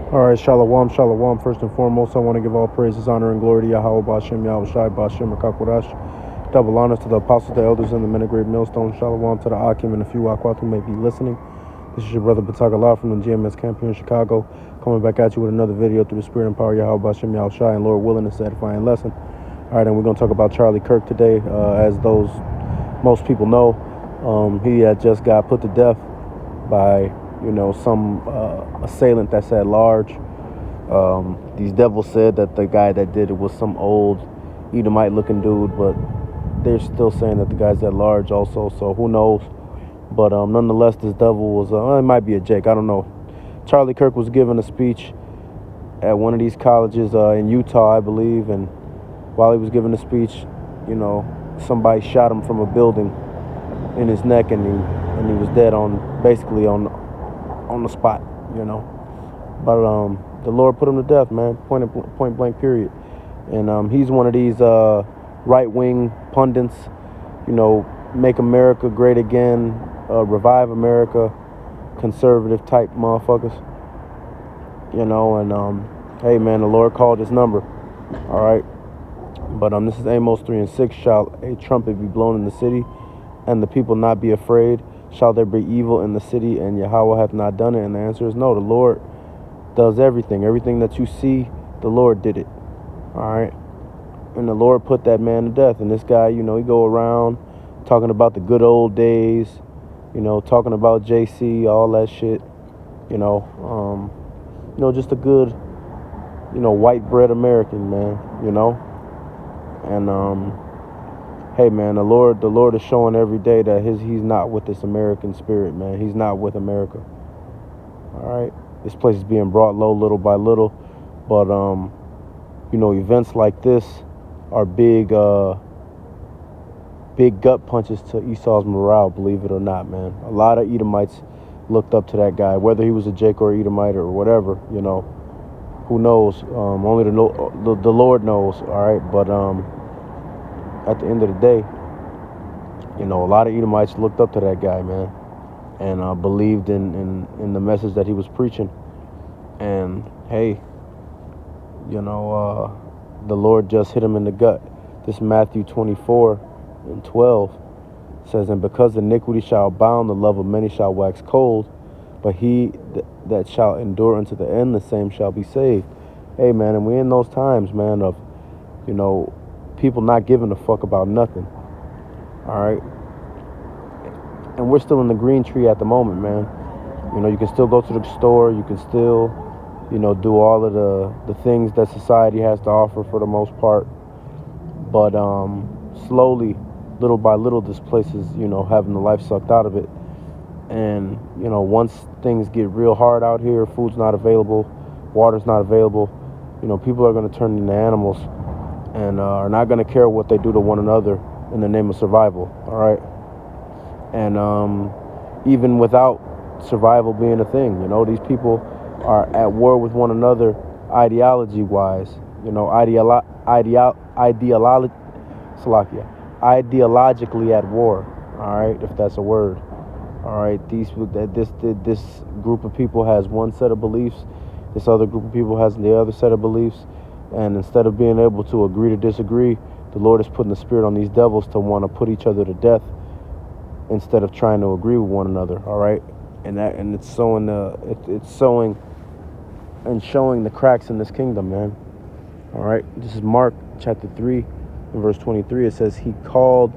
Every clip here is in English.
All right, shalom, shalom. First and foremost, I want to give all praises, honor, and glory to YAHAWAH BAHASHAM YAHAWASHI BAHASHAM. Double honors to the apostles, the elders, and the men of great millstone. Shalom to the Akim and a few Akwat who may be listening. This is your brother Batagallah from the GMS camp here in Chicago, coming back at you with another video through the spirit and power of YAHAWAH BAHASHAM YAHAWASHI, and Lord willing, a edifying lesson. All right, and we're going to talk about Charlie Kirk today. As those most people know, he had just got put to death by some assailant that's at large. These devils said that the guy that did it was some old Edomite looking dude, but they're still saying that the guy's at large also, so who knows. But nonetheless, this devil was it might be a Jake, I don't know. Charlie Kirk was giving a speech at one of these colleges in Utah, I believe, and while he was giving the speech, somebody shot him from a building in his neck, and he was dead basically on the spot, But the Lord put him to death, man, point blank, period. And he's one of these right-wing pundits, make America great again, revive America, conservative type motherfuckers, and hey, man, the Lord called his number, all right? But this is Amos 3:6. Shall a trumpet be blown in the city, and the people not be afraid? Shall there be evil in the city, and Yahweh hath not done it? And the answer is no. The Lord does everything. Everything that you see, the Lord did it. All right? And the Lord put that man to death. And this guy, he go around talking about the good old days, talking about JC, all that shit. Just a good, white bread American, man, And hey, man, the Lord is showing every day that he's not with this American spirit, man. He's not with America. All right, this place is being brought low little by little, but events like this are big gut punches to Esau's morale. Believe it or not, man. A lot of Edomites looked up to that guy, whether he was a Jake or Edomite or whatever. Who knows? Only the Lord knows. All right, but at the end of the day, a lot of Edomites looked up to that guy, man, and believed in the message that he was preaching. And hey, the Lord just hit him in the gut. This Matthew 24:12 says, "And because iniquity shall abound, the love of many shall wax cold, but he that shall endure unto the end, the same shall be saved." Hey, man, and we're in those times, man, of people not giving a fuck about nothing. All right, and we're still in the green tree at the moment, man. You can still go to the store, you can still do all of the things that society has to offer for the most part, but slowly, little by little, this place is having the life sucked out of it. And once things get real hard out here, food's not available, water's not available, people are going to turn into animals and are not going to care what they do to one another in the name of survival. All right, and even without survival being a thing, these people are at war with one another ideology wise, ideologically at war. All right, if that's a word. All right, this group of people has one set of beliefs, this other group of people has the other set of beliefs, and instead of being able to agree to disagree, the Lord is putting the spirit on these devils to want to put each other to death instead of trying to agree with one another. All right, and it's sowing and showing the cracks in this kingdom, man. All right, this is Mark chapter 3 and verse 23. It says, he called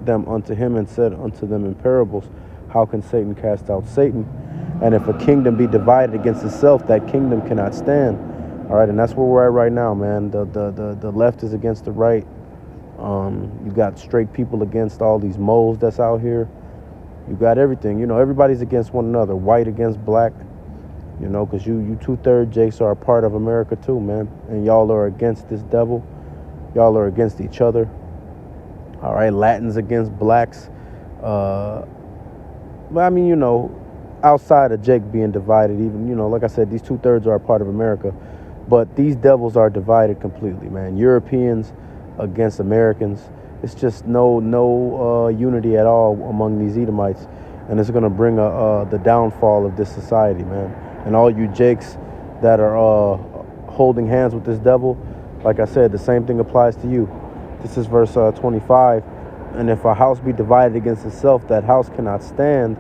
them unto him and said unto them in parables, how can Satan cast out Satan? And if a kingdom be divided against itself, that kingdom cannot stand. All right, and that's where we're at right now, man. The left is against the right. You got straight people against all these moles that's out here. You got everything. Everybody's against one another. White against black. Because you 2/3 Jakes are a part of America too, man. And y'all are against this devil. Y'all are against each other. All right, Latins against blacks. But I mean, outside of Jake being divided, even, like I said, these 2/3 are a part of America. But these devils are divided completely, man. Europeans against Americans. It's just no unity at all among these Edomites. And it's going to bring the downfall of this society, man. And all you jakes that are holding hands with this devil, like I said, the same thing applies to you. This is verse 25. And if a house be divided against itself, that house cannot stand.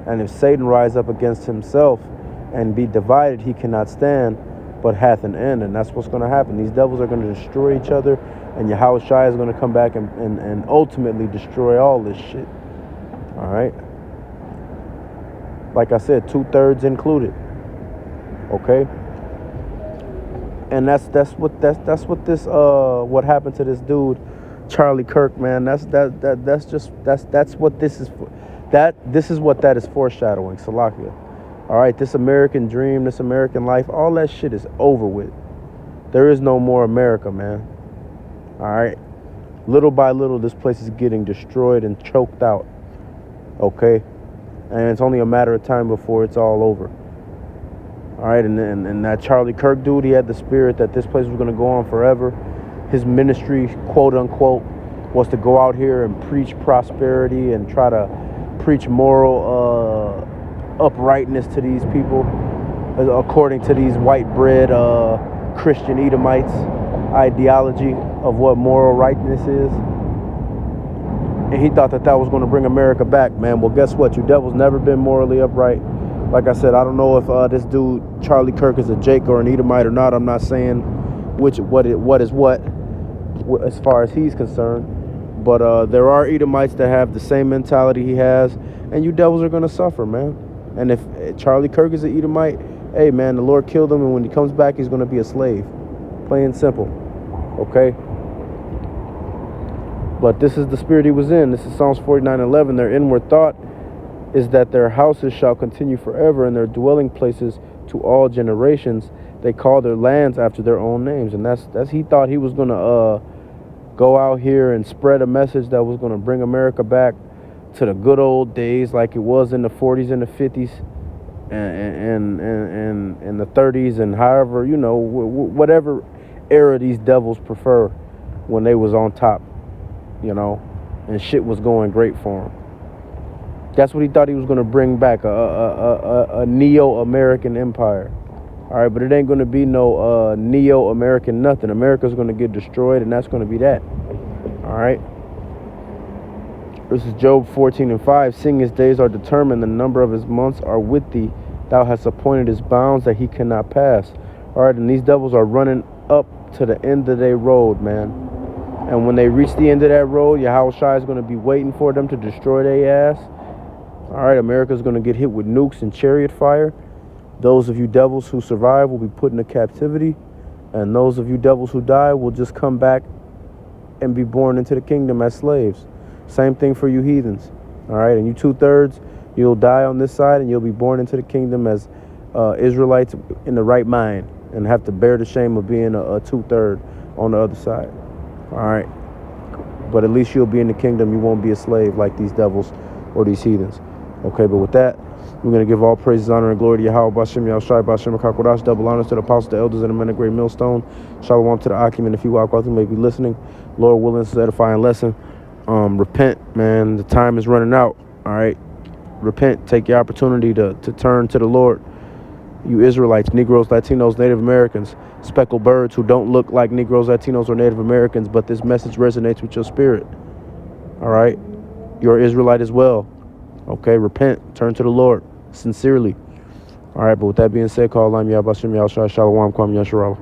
And if Satan rise up against himself and be divided, he cannot stand, but hath an end. And that's what's going to happen. These devils are going to destroy each other, and Yahawashi is going to come back and ultimately destroy all this shit. All right? Like I said, 2/3 included. Okay? And that's what this what happened to this dude, Charlie Kirk, man. That's what this is for. This is what that is foreshadowing, Salakia. All right, this American dream, this American life, all that shit is over with. There is no more America, man. All right, little by little, this place is getting destroyed and choked out. Okay, and it's only a matter of time before it's all over. All right, and that Charlie Kirk dude, he had the spirit that this place was going to go on forever. His ministry, quote unquote, was to go out here and preach prosperity and try to preach moral uprightness to these people, according to these white bread Christian Edomites ideology of what moral rightness is. And he thought that was going to bring America back, man. Well, guess what? You devils never been morally upright. Like I said, I don't know if this dude Charlie Kirk is a Jake or an Edomite or not. I'm not saying what is what as far as he's concerned. But there are Edomites that have the same mentality he has, and you devils are going to suffer, man. And if Charlie Kirk is an Edomite, hey, man, the Lord killed him, and when he comes back, he's going to be a slave. Plain and simple. Okay? But this is the spirit he was in. This is Psalms 49:11. Their inward thought is that their houses shall continue forever, and their dwelling places to all generations. They call their lands after their own names. And that's he thought he was going to go out here and spread a message that was going to bring America back to the good old days like it was in the 40s and the 50s and the 30s, and however, you know, whatever era these devils prefer when they was on top, you know, and shit was going great for them. That's what he thought he was going to bring back, a neo-American empire. All right, but it ain't going to be no neo-American nothing. America's going to get destroyed, and that's going to be that. All right. This is Job 14:5. Seeing his days are determined, the number of his months are with thee. Thou hast appointed his bounds that he cannot pass. All right, and these devils are running up to the end of their road, man. And when they reach the end of that road, Yahawashi is going to be waiting for them to destroy their ass. All right, America's going to get hit with nukes and chariot fire. Those of you devils who survive will be put into captivity, and those of you devils who die will just come back and be born into the kingdom as slaves. Same thing for you heathens. All right, and you 2/3, you'll die on this side, and you'll be born into the kingdom as Israelites in the right mind, and have to bear the shame of being a 2/3 on the other side. All right, but at least you'll be in the kingdom. You won't be a slave like these devils or these heathens. Okay, but with that, we're going to give all praises, honor, and glory to YAHAWAH BAHASHAM YAHAWASHI BAHASHAM YAHAWASHI. Double honors to the apostles, the elders, and the men of great millstone. Shalom to the Akim and the few Wakwatu who may be listening. Lord willing, this is an edifying lesson. Repent, man. The time is running out. All right, repent. Take your opportunity to turn to the Lord. You Israelites, Negroes, Latinos, Native Americans, speckled birds who don't look like Negroes, Latinos, or Native Americans, but this message resonates with your spirit. All right, you're Israelite as well. Okay, repent, turn to the Lord sincerely. All right, but with that being said, call I'm YAHAWAH BAHASHAM YAHAWASHI. Shalom, Kwam Yasharallah.